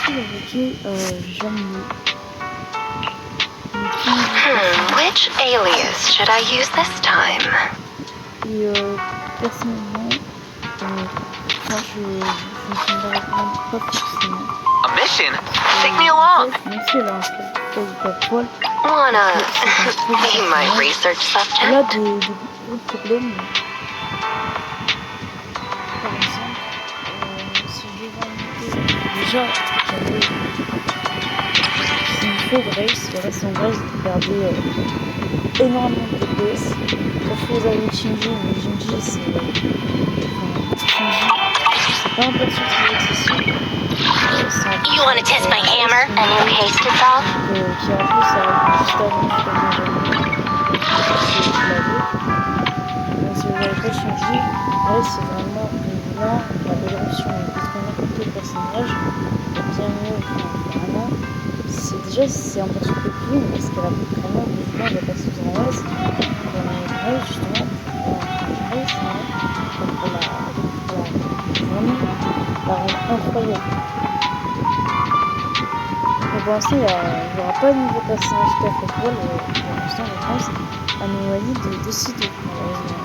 aussi le jeu Jamie. Which alias should I use this time? Et personnellement, moi je ne me recommande pas forcément. A mission? Take me along. Même si elle a un pas poil, Wanna be my research elle a subject? des gros problèmes. Par exemple, si je devais inviter déjà, s'il faut Grace, voilà, sans Grace, vous perdez énormément de DPS. Sauf que vous avez Shinji, mais Shinji c'est pas un perso très accessible. You wanna test my hammer? A new case to solve? Qui en plus arrive juste avant Benjamin. Si tu l'avais. Donc si vous n'avez pas Shinji, Grace c'est vraiment la belle option. Elle peut très n'importe quel personnage. Bien mieux, vraiment. C'est un perso peu clean parce qu'elle a vraiment besoin de passer aux RS. Grace justement, Grace, vraiment la rend incroyable. Mais pour l'instant, il n'y aura pas de nouveau personnage qui a fait pour l'instant, je pense, anomalie de C2, malheureusement.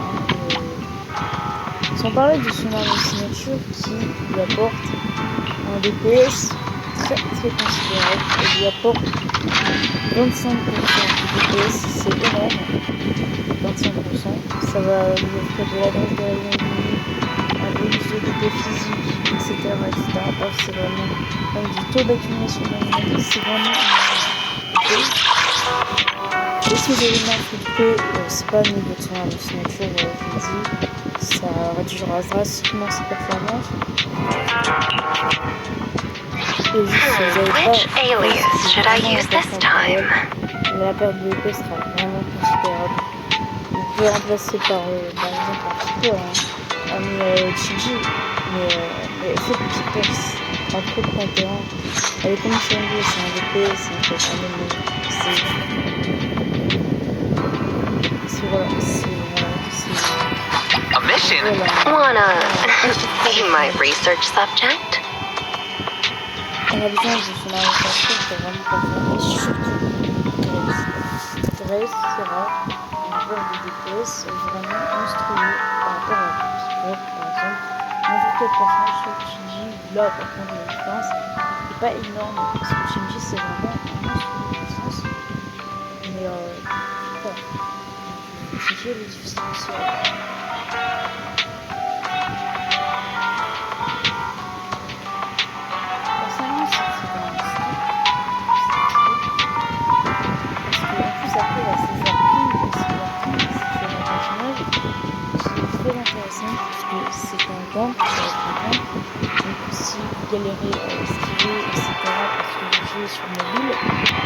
Sans parler de son arme signature qui lui apporte un DPS très considérable. Elle lui apporte 25% de DPS, c'est énorme. 25%, ça va lui offrir de l'adresse de la vie, un bonus de DP physique, etc. Bref, c'est vraiment du taux d'accumulation de l'animal, c'est vraiment et si vous avez une arme DP, c'est pas au niveau de son arme signature, je vous dis, ça réduira drastiquement ses performances. Et juste si vous avez pas, Which alias should I use this time? la perte de DP sera vraiment considérable. Vous pouvez remplacer par exemple par Pico, Chiji, mais faites Pico, c'est pas trop de points. Elle est comme sur une vie, c'est un DP, c'est un peu A mission? Wanna be my research subject? Elle a besoin de son alimentation pour vraiment performer, et surtout Grace sera une valeur de DPS vraiment monstrueux par rapport à Pico, par exemple. N'importe quel personnage sauf Shinji, là par contre la différence n'est pas énorme parce que Shinji c'est vraiment un monstre de puissance. Mais voilà. Shinji elle est difficile aussi à avoir. Personnellement c'est vraiment un style. Parce qu'en plus après il y a César King, et César King c'est un personnage qui est très intéressant puisque c'est un gang, ça va être un gang. Donc si vous galérez à esquiver, etc. parce que vous jouez sur mobile,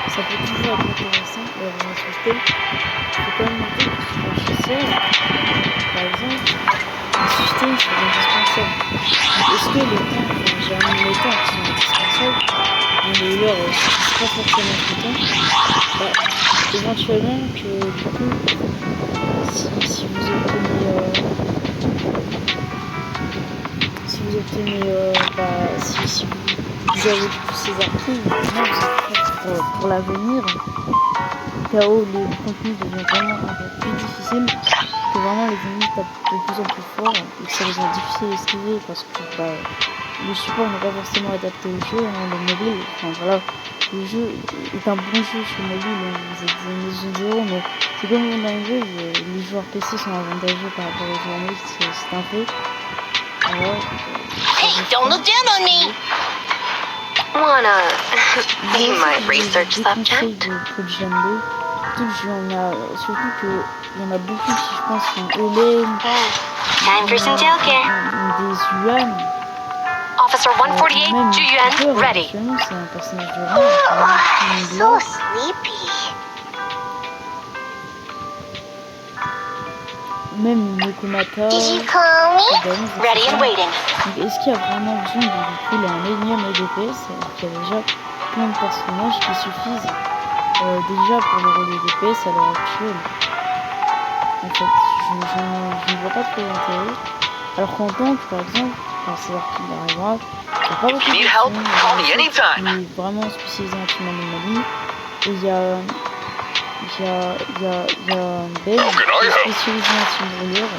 ça peut toujours être intéressant d'avoir un système. Il faut quand même noter que sur un chasseur, par exemple, un système c'est indispensable. Donc est-ce que les temps, j'ai amené les temps qui sont indispensables, mais les heures c'est pas forcément tout le temps, éventuellement que du coup, si vous obtenez si vous avez du coup ces articles, maintenant vous êtes prêts pour l'avenir. Là où les contenus deviennent vraiment un peu plus difficiles, que vraiment les ennemis tapent de plus en plus fort et que ça devient difficile à esquiver parce que le support n'est pas forcément adapté au jeu, le mobile, enfin voilà, le jeu est un bon jeu sur mobile, vous êtes des maisons zéro, mais c'est comme on a un jeu, les joueurs PC sont avantageux par rapport aux joueurs mobile, c'est un fait. Voilà. Hey, don't look down on me! Wanna be my research subject? Surtout qu'il y en a beaucoup qui, je pense, sont Hélène, Time for some token. des Yuan. Officer 148, Juyuan, ready. C'est un personnage de rang. So sleepy. Même Nekomata. Did you call me? Ready and waiting. Donc, est-ce qu'il y a vraiment besoin de couler un énième EDPS alors qu'il y a déjà plein de personnages qui suffisent déjà pour le rôle de DPS à l'heure actuelle? En fait, je ne vois pas trop l'intérêt. Alors qu'en tank, par exemple, quand c'est qu'il arrivera, Il y a pas beaucoup If you need help, d'options, call me anytime. il est vraiment spécialisé en team anomalie. Et il y a Ben How can I qui est help? spécialisé en team brûlure.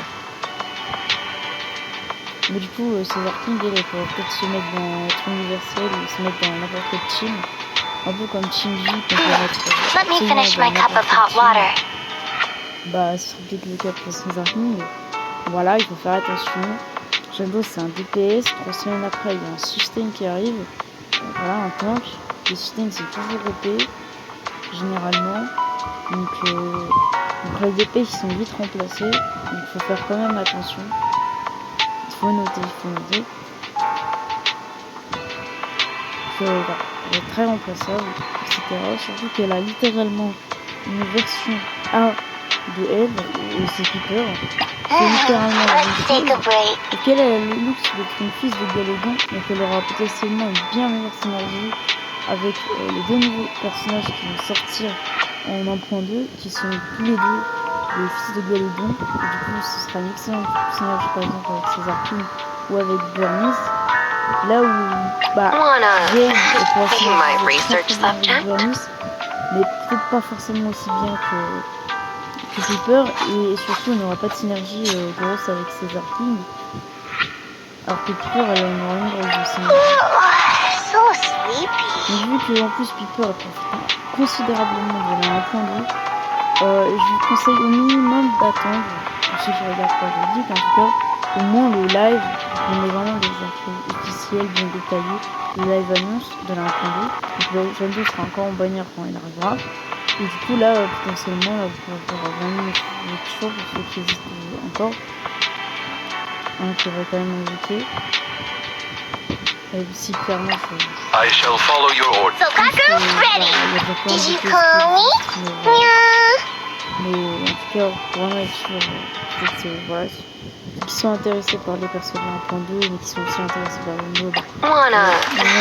Mais du coup, César King, il pourrait peut-être se mettre dans être universel ou se mettre dans n'importe quel team. Un peu comme Shinji, qu'on peut mettre Let me absolument finish dans my cup n'importe of quel hot team. water. Bah, ce serait peut-être le cas pour César King. Voilà, il faut faire attention. Jando, c'est un DPS. 3 semaines après, il y a un sustain qui arrive. Voilà, un tank. Les sustains, c'est toujours OP, généralement. Donc les DPS, ils sont vite remplacés. Donc, il faut faire quand même attention. Il faut noter. Voilà, elle est très remplaçable, etc. Surtout qu'elle a littéralement une version A de elle, et c'est Piper. C'est littéralement la même Let's take a chose. break. Et qu'elle a le luxe d'être une fils de Galodon, donc elle aura potentiellement une bien meilleure synergie avec les deux nouveaux personnages qui vont sortir en 1.2, qui sont tous les deux les fils de Galodon. Et du coup, ce sera une excellente synergie par exemple avec César King ou avec Burnice. Là où Jane pourra Be my synergiser research très bien avec subject. Burnice, mais peut-être pas forcément aussi bien que Piper, et surtout on n'aura pas de synergie grosse avec César King, alors que Piper elle en aura une grosse synergie. So sleepy. Mais vu que en plus Piper profite considérablement de la 1.2, je vous conseille au minimum d'attendre, pour ceux qui regardent pas je dis qu'en tout cas au moins le live, on met vraiment des infos officielles bien détaillées, le live annonce de la 1.2, donc le Jando sera encore en bannière quand il arrivera. Et du coup là potentiellement là, vous pourrez avoir vraiment votre choix pour ceux qui hésitent encore, qui va quand même invoquer. Et si clairement I shall follow your orders. So Kaku, ready. Did you call me? Mais en tout cas, pour vraiment être sûr, peut-être voilà, ceux qui sont intéressés par les personnes 1.2, mais qui sont aussi intéressés par le mode.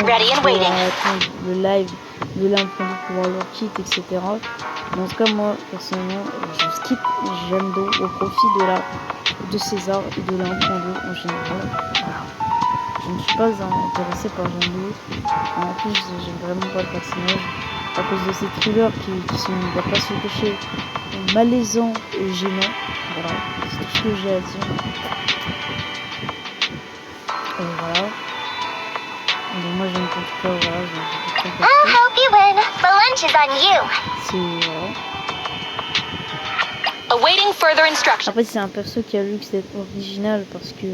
Ready and waiting. Attendre le live de l'1.2 pour voir leur kit, etc. Mais en tout cas, moi, personnellement, je skip Jando au profit de César et de la 1.2 en général. Voilà. Je ne suis pas intéressée par Jando. En plus, j'aime vraiment pas le personnage à cause de ces thrillers qui sont, on va pas se le cacher, malaisants et gênants. Voilà, c'est tout ce que j'ai à dire. Et voilà. Donc moi j'aime en tout cas, voilà, j'ai beaucoup I'll help you win. The lunch is on you. c'est voilà. Awaiting further instructions. Après c'est un perso qui a le luxe d'être original parce que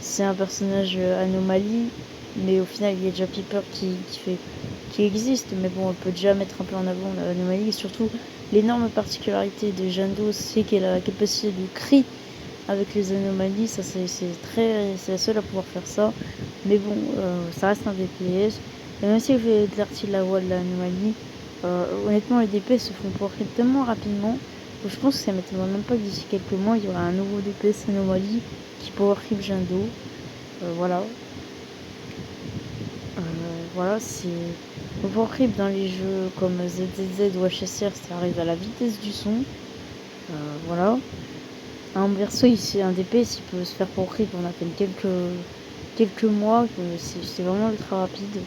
c'est un personnage anomalie, mais au final il y a déjà Piper qui existe, mais bon on peut déjà mettre un peu en avant l'anomalie, et surtout l'énorme particularité de Jando, c'est qu'elle a la capacité de cri avec les anomalies. Ça c'est la seule à pouvoir faire ça, mais bon ça reste un DPS, et même si je vais éclaircir la voix de l'anomalie, honnêtement les DPS se font power-creep tellement rapidement que je pense que ça m'étonnerait même pas que d'ici quelques mois il y aura un nouveau DPS anomalie qui power-creep Jando. Voilà. Voilà, c'est le power-creep dans les jeux comme ZZZ ou HSR, ça arrive à la vitesse du son. Voilà. Un perso, c'est un DPS, il peut se faire power-creep en à peine quelques mois, c'est vraiment ultra rapide.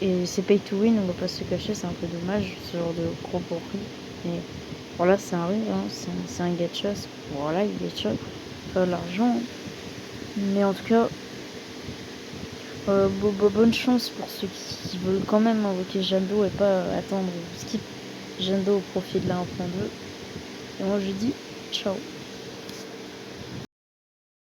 Et c'est pay to win, on va pas se cacher, c'est un peu dommage ce genre de gros power-creep. Mais voilà, ça arrive, hein, c'est un gacha, voilà, il gacha, pas l'argent. Mais en tout cas, bonne chance pour ceux qui veulent quand même invoquer Jando et pas attendre skip Jando au profit de la 1.2. Et moi je dis ciao.